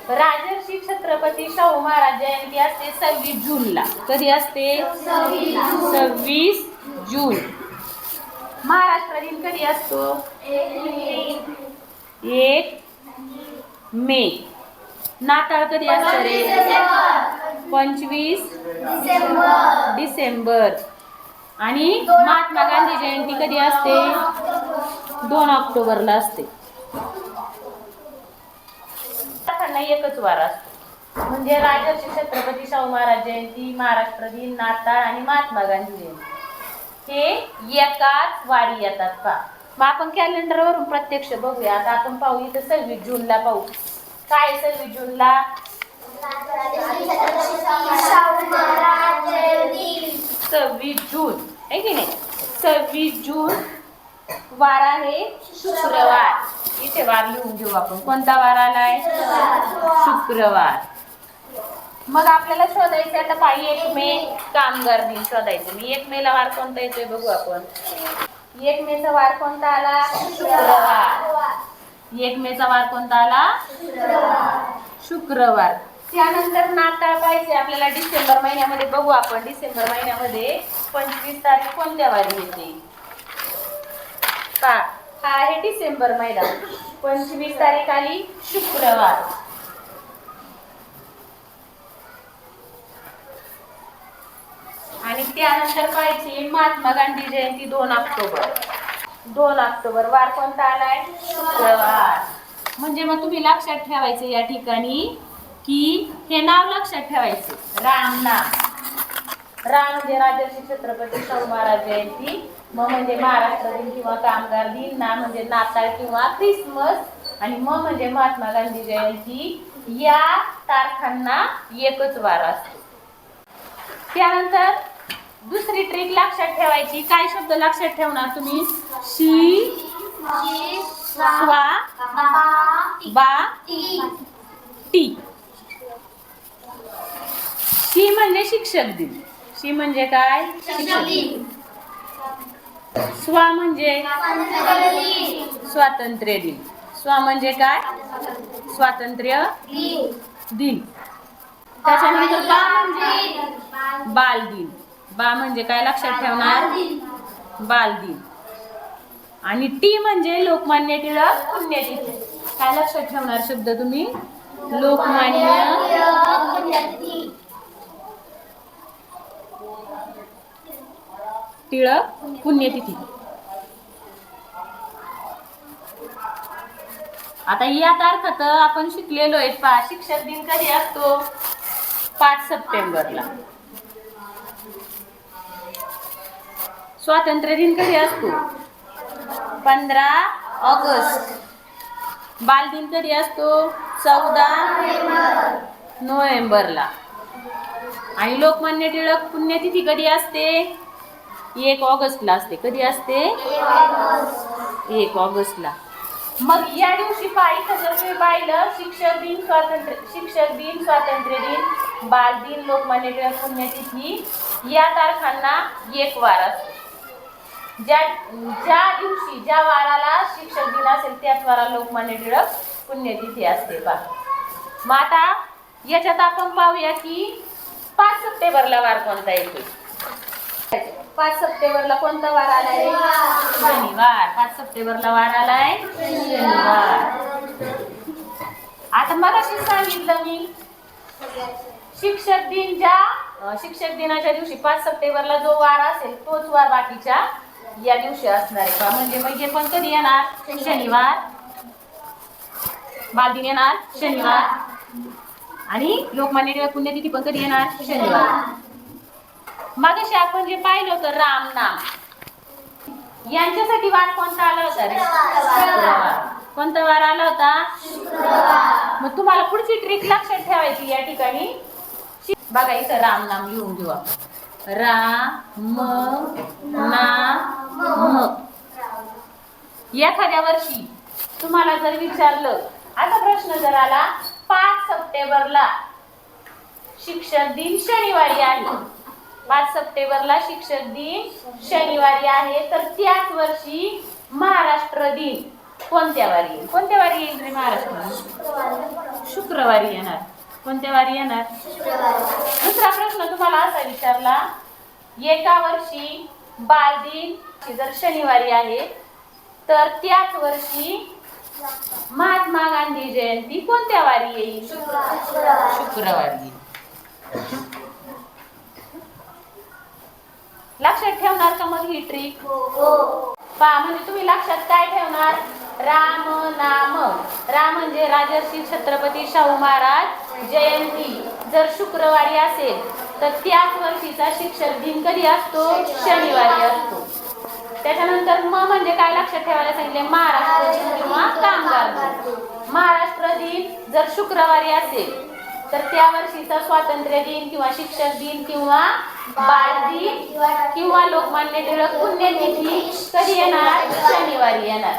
राजर्षी छत्रपती शाहू महाराज जयंती असते 26 जूनला. कधी असते? 26 जून. महाराष्ट्र दिन कधी असतो? 1 मे. नाताळ कधी असतं रे? 25 डिसेंबर. आणि महात्मा गांधी जयंती कधी असते? 2 ऑक्टोबरला असते. एकच वार असतो, म्हणजे राजर्षी छत्रपती शाहू महाराज जयंती, महाराष्ट्र दिन, नाताळ आणि महात्मा गांधी जयंती हे एकाच वारी येतात का? मग आपण कॅलेंडरवरून प्रत्यक्ष बघूया. आता आपण पाहू इथं 26 जूनला पाहू. काय 26 जूनला? 26 जून आहे की नाही? 26 जून वार आहे शुक्रवार. इथे वार लिहून घेऊ आपण. कोणता वार आलाय? शुक्रवार. मग आपल्याला शोधायचं आता पाहिजे 1 मे कामगार दिन शोधायचं. मी 1 मे ला वार कोणता येतोय बघू आपण. 1 मे चा वार कोणता आला? शुक्रवार. 1 मे चा वार कोणता आला? शुक्रवार. त्यानंतर नाताळ पाहिजे आपल्याला डिसेंबर महिन्यामध्ये. बघू आपण डिसेंबर महिन्यामध्ये 25 तारीख कोणत्या वारी येते का? हा आहे डिसेंबर महिना. 25 तारीख आली शुक्रवार. आणि त्यानंतर पाहिजे महात्मा गांधी जयंती 2 ऑक्टोबर. 2 ऑक्टोबर वार कोणता आलाय? शुक्रवार. म्हणजे मग तुम्ही लक्षात ठेवायचं या ठिकाणी की हे नाव लक्षात ठेवायचं, राम नाम. राम म्हणजे राजर्षी छत्रपती शाहू महाराज जयंती, म म्हणजे महाराष्ट्र दिन किंवा कामगार दिन, ना म्हणजे नाताळ किंवा ख्रिसमस, आणि म म्हणजे महात्मा गांधी जयंती. या तारखांना एकच वार असतो. त्यानंतर दुसरी ट्रिक लक्षात ठेवायची. काय शब्द लक्षात ठेवणार तुम्ही? शी, स्वा, बा, टी. शी म्हणजे शिक्षक दिन. शी म्हणजे काय? शिक्षक दिन. स्वा म्हणजे स्वातंत्र्य दिन. स्वा म्हणजे काय? स्वातंत्र्य दिन. त्याच्यानंतर बा म्हणजे बाल दिन. बा म्हणजे काय लक्षात ठेवणार? बाल दिन. आणि टी म्हणजे लोकमान्य टिळक पुण्यतिथी. काय लक्षात ठेवणार शब्द तुम्ही? लोकमान्य टिळक पुण्यतिथी. आता या तारखात आपण शिकलेलो आहे. पहा, शिक्षक दिन कधी असतो? 5 सप्टेंबरला. स्वातंत्र्य दिन कधी असतो? 15 ऑगस्ट. बाल दिन कधी असतो? 14 नोव्हेंबरला. आणि लोकमान्य टिळक पुण्यतिथी कधी असते? 1 ऑगस्टला असते. कधी असते? 1 ऑगस्टला. मग या दिवशी जर तुम्ही पाहिलं, शिक्षक दिन, स्वातंत्र्य दिन, बाल दिन, लोकमान्य टिळक पुण्यतिथी या तारखांना एक वार असतो. ज्या दिवशी ज्या वाराला शिक्षक दिन असेल त्याच वाराला लोकमान्य टिळक पुण्यतिथी असते. मग आता याच्यात आपण पाहूया की 5 सप्टेंबरला वार कोणता येतोय. 5 सप्टेंबरला कोणता वार आलाय? शनिवार. 5 सप्टेंबरला वार आलाय शनिवार. आता मगाशी सांगितलं मी, शिक्षक दिनाच्या दिवशी 5 सप्टेंबरला जो वार असेल तोच वार बाकीच्या या दिवशी असणार आहे. म्हणजे मग हे पण कधी येणार? शनिवार. बालदिन येणार शनिवार. आणि लोकमान्य टिळक पुण्यतिथी पण कधी येणार? शनिवार. मागाशी आपण जे पाहिलं होतं राम नाम, यांच्यासाठी वार कोणता आला होता रे? शुक्रवार. कोणता वार आला होता? शुक्रवार. मग तुम्हाला पुढची ट्रिक लक्षात ठेवायची या ठिकाणी. बघा इथं राम नाम लिहून घेऊ आपण. राम नाम. एखाद्या वर्षी तुम्हाला जर विचारलं, असा प्रश्न जर आला, 5 सप्टेंबरला शिक्षक दिन शनिवारी आहे, 5 सप्टेंबरला शिक्षक दिन शनिवारी आहे, तर त्याच वर्षी महाराष्ट्र दिन कोणत्या वारी येईल? कोणत्या वारी येईल रे महाराष्ट्रात? शुक्रवारी येणार. कोणत्या वारी येणार? दुसरा प्रश्न तुम्हाला असा विचारला, एका वर्षी बालदिन जर शनिवारी आहे तर त्याच वर्षी महात्मा गांधी जयंती कोणत्या वारी येईल? शुक्रवारी येईल. लक्षात ठेवणार का मग ही ट्रिक? पहा, म्हणजे तुम्ही लक्षात काय ठेवणार? राम नाम. राम म्हणजे राजर्षी छत्रपती शाहू महाराज जयंती जर शुक्रवारी असेल तर त्याच वर्षीचा शिक्षक दिन कधी असतो? शनिवारी असतो. त्याच्यानंतर म म्हणजे काय लक्षात ठेवायला सांगितले? महाराष्ट्र दिन किंवा कामगार दिन. महाराष्ट्र दिन जर शुक्रवारी असेल तर त्या वर्षीचा स्वातंत्र्य दिन किंवा शिक्षक दिन किंवा बालदिन किंवा लोकमान्य टिळक पुण्यतिथी कधी येणार? शनिवारी येणार.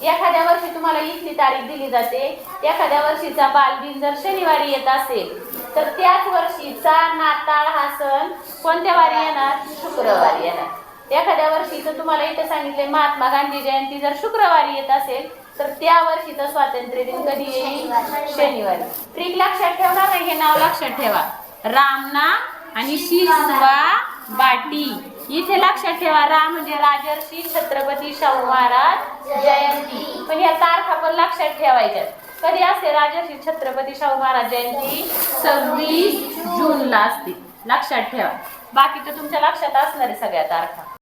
एखाद्या वर्षी तुम्हाला इथली तारीख दिली जाते, एखाद्या वर्षीचा बालदिन जर शनिवारी येत असेल तर त्याच वर्षीचा नाताळ हा सण कोणत्या वारी येणार? शुक्रवारी येणार. एखाद्या वर्षीचं तुम्हाला इथे सांगितले महात्मा गांधी जयंती जर शुक्रवारी येत असेल तर त्या वर्षीचा स्वातंत्र्य दिन कधी येईल? शनिवारी. ट्रिक लक्षात ठेवणार नाही, हे नाव लक्षात ठेवा. रामनाम आणि शिसवा बाटी. इथे लक्षात ठेवा, राम म्हणजे राजर्षी छत्रपती शाहू महाराज जयंती. पण या तारखा पण लक्षात ठेवायच्या. कधी असते राजर्षी छत्रपती शाहू महाराज जयंती? 26 जूनला असते. लक्षात ठेवा. बाकी तर तुमच्या लक्षात असणार आहे सगळ्या तारखा.